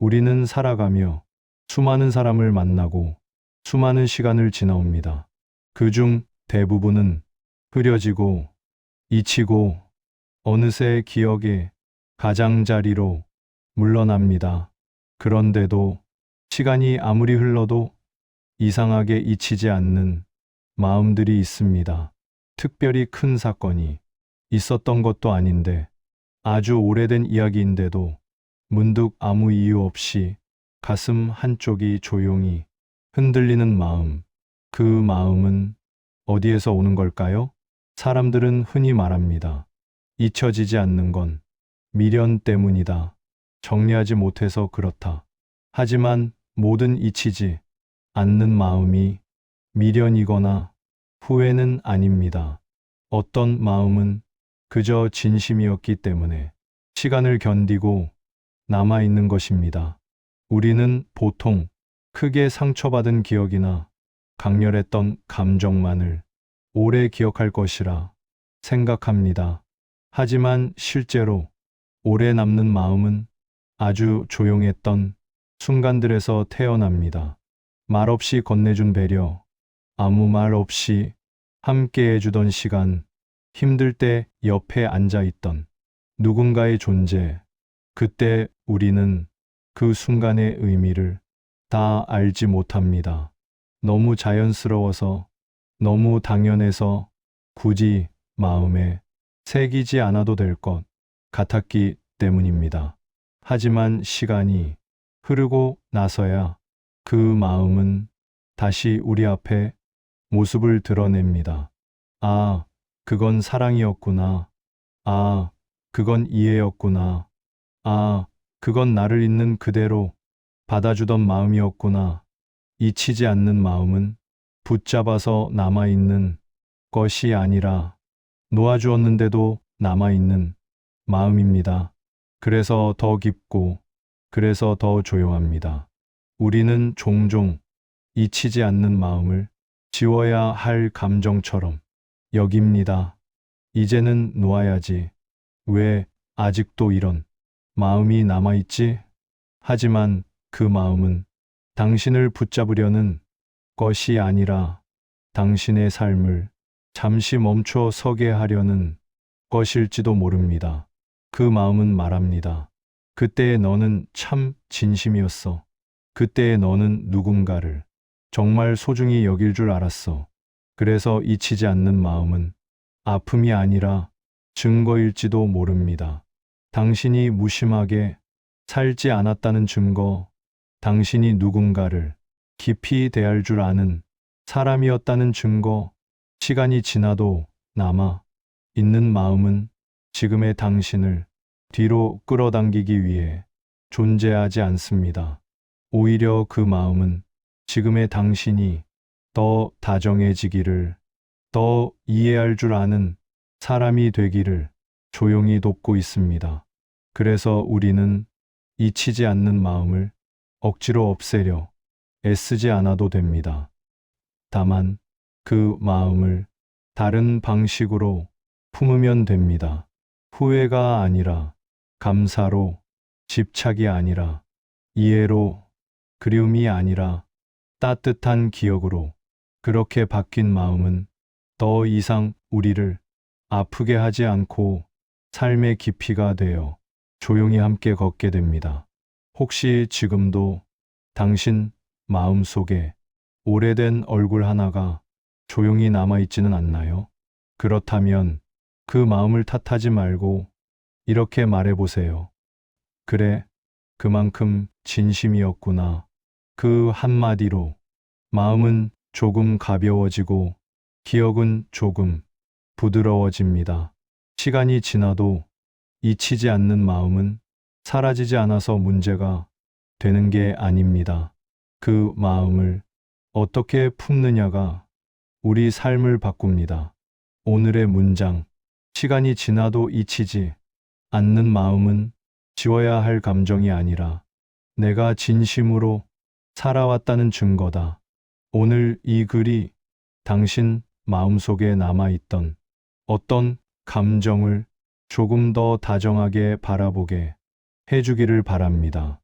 우리는 살아가며 수많은 사람을 만나고 수많은 시간을 지나옵니다. 그중 대부분은 흐려지고 잊히고 어느새 기억의 가장자리로 물러납니다. 그런데도 시간이 아무리 흘러도 이상하게 잊히지 않는 마음들이 있습니다. 특별히 큰 사건이 있었던 것도 아닌데 아주 오래된 이야기인데도 문득 아무 이유 없이 가슴 한쪽이 조용히 흔들리는 마음. 그 마음은 어디에서 오는 걸까요? 사람들은 흔히 말합니다. 잊혀지지 않는 건 미련 때문이다. 정리하지 못해서 그렇다. 하지만 모든 잊히지 않는 마음이 미련이거나 후회는 아닙니다. 어떤 마음은 그저 진심이었기 때문에 시간을 견디고 남아있는 것입니다. 우리는 보통 크게 상처받은 기억이나 강렬했던 감정만을 오래 기억할 것이라 생각합니다. 하지만 실제로 오래 남는 마음은 아주 조용했던 순간들에서 태어납니다. 말없이 건네준 배려, 아무 말 없이 함께 해주던 시간, 힘들 때 옆에 앉아있던 누군가의 존재. 그때 우리는 그 순간의 의미를 다 알지 못합니다. 너무 자연스러워서, 너무 당연해서 굳이 마음에 새기지 않아도 될 것 같았기 때문입니다. 하지만 시간이 흐르고 나서야 그 마음은 다시 우리 앞에 모습을 드러냅니다. 아, 그건 사랑이었구나. 아, 그건 이해였구나. 아, 그건 나를 있는 그대로 받아주던 마음이었구나. 잊히지 않는 마음은 붙잡아서 남아있는 것이 아니라 놓아주었는데도 남아있는 마음입니다. 그래서 더 깊고, 그래서 더 조용합니다. 우리는 종종 잊히지 않는 마음을 지워야 할 감정처럼 여깁니다. 이제는 놓아야지. 왜 아직도 이런 마음이 남아있지? 하지만 그 마음은 당신을 붙잡으려는 것이 아니라 당신의 삶을 잠시 멈춰 서게 하려는 것일지도 모릅니다. 그 마음은 말합니다. 그때의 너는 참 진심이었어. 그때의 너는 누군가를 정말 소중히 여길 줄 알았어. 그래서 잊히지 않는 마음은 아픔이 아니라 증거일지도 모릅니다. 당신이 무심하게 살지 않았다는 증거, 당신이 누군가를 깊이 대할 줄 아는 사람이었다는 증거, 시간이 지나도 남아 있는 마음은 지금의 당신을 뒤로 끌어당기기 위해 존재하지 않습니다. 오히려 그 마음은 지금의 당신이 더 다정해지기를, 더 이해할 줄 아는 사람이 되기를 조용히 돕고 있습니다. 그래서 우리는 잊히지 않는 마음을 억지로 없애려 애쓰지 않아도 됩니다. 다만 그 마음을 다른 방식으로 품으면 됩니다. 후회가 아니라 감사로, 집착이 아니라 이해로, 그리움이 아니라 따뜻한 기억으로. 그렇게 바뀐 마음은 더 이상 우리를 아프게 하지 않고 삶의 깊이가 되어 조용히 함께 걷게 됩니다. 혹시 지금도 당신 마음 속에 오래된 얼굴 하나가 조용히 남아있지는 않나요? 그렇다면 그 마음을 탓하지 말고 이렇게 말해보세요. 그래, 그만큼 진심이었구나. 그 한마디로 마음은 조금 가벼워지고 기억은 조금 부드러워집니다. 시간이 지나도 잊히지 않는 마음은 사라지지 않아서 문제가 되는 게 아닙니다. 그 마음을 어떻게 품느냐가 우리 삶을 바꿉니다. 오늘의 문장, 시간이 지나도 잊히지 않는 마음은 지워야 할 감정이 아니라 내가 진심으로 살아왔다는 증거다. 오늘 이 글이 당신 마음속에 남아있던 어떤 감정을 조금 더 다정하게 바라보게 해주기를 바랍니다.